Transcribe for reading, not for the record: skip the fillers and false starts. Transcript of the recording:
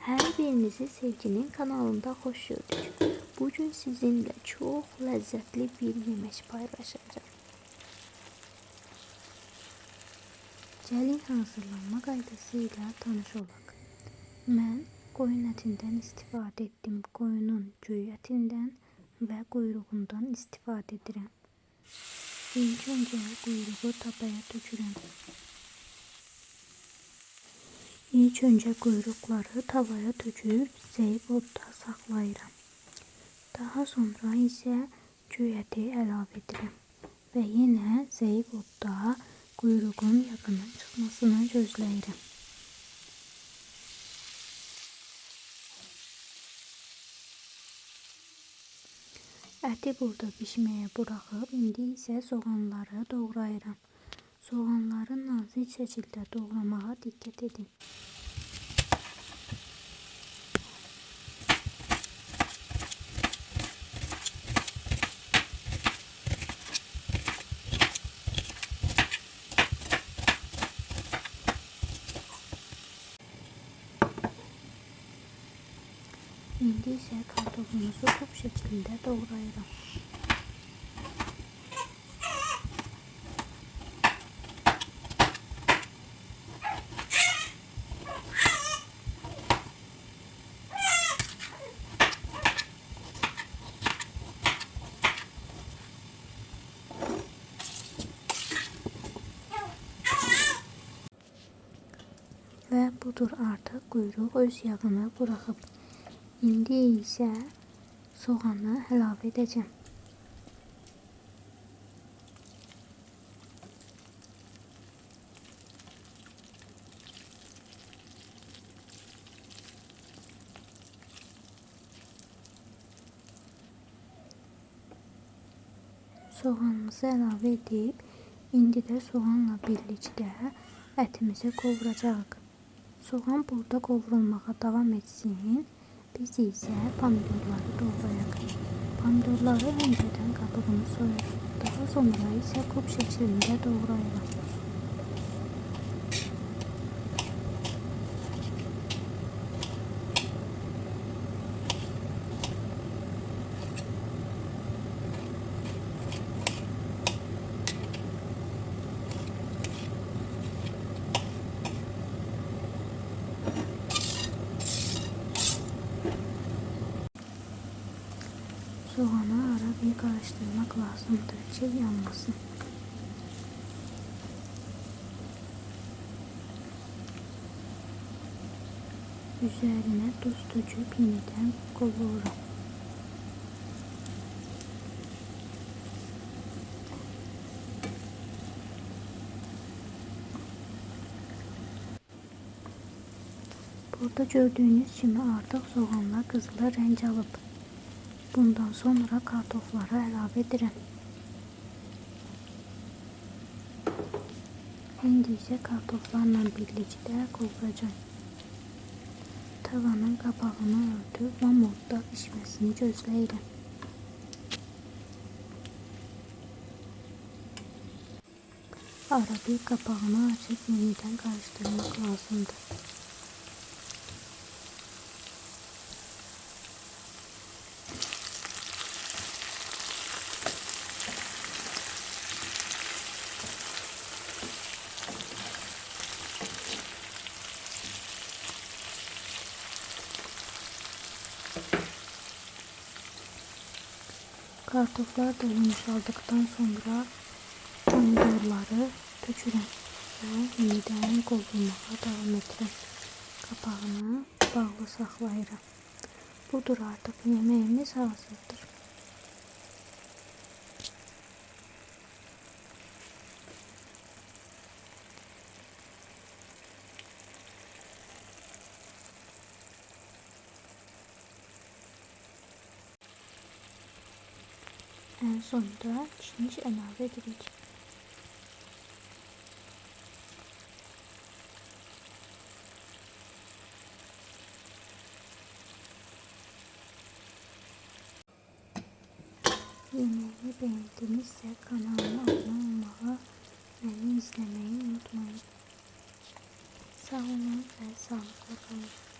Her birinizi Sevginin kanalında hoş gördük. Bugün sizinle çok lezzetli bir yemek paylaşacağım. Gəlin hazırlanma qaydasıyla tanış olaq. Mən qoyun ətindən istifadə etdim. Qoyunun göy ətindən və quyruğundan istifadə edirəm. İlk öncə quyruğu tavaya tökürəm. İlk önce kuyrukları tavaya töküp zeyib odda saxlayıram. Daha sonra ise göy əti əlavə edirəm və yenə zeyib odda quyruğun yağının çıxmasını gözləyirəm. Əti burada pişməyə buraxıb indi isə soğanları doğrayıram. Soğanları nazik şəkildə doğramağa diqqət edin. İndi isə kartofumuzu top şəklində doğrayıram. Və budur, artıq quyruq öz yağını buraxıb. İndi isə soğanı əlavə edəcəm. Soğanımızı əlavə edib, indi də soğanla birlikdə ətimizi qovuracağıq. Soğan burada qovrulmağa davam etsin. Biz isə pomidorları doğrayaq. Pomidorları öncədən qabığını soyuruq. Daha sonra isə kub şəklində doğrayırıq. Soğanı ara bir karıştırmak lazımdır ki yanmasın. Üzerine tuz döküp yeniden kavururum. Burada gördüğünüz gibi artık soğanlar kızılı renk alıp bundan sonra kartofları əlavə edirəm. İndi isə kartoflarla birlikdə qovuracağım. Tavanın qabağını örtüb lam odda pişməsini gözləyirəm. Ara bir qapağını açıb yenidən karıştırmaq lazımdır. Kartoflar da yumuşaldıktan sonra pomidorları tökürəm və yenidən qovurmağa davam edirəm. Kapağını bağlı saxlayıram. Budur, artıq yemeğimiz hazırdır. En sonunda kişniş əlavə edirik. Yemeğimi beğendinizse kanalıma abone olmayı, beni izlemeyi unutmayın. Sağ olun ve sağlıkla kalın.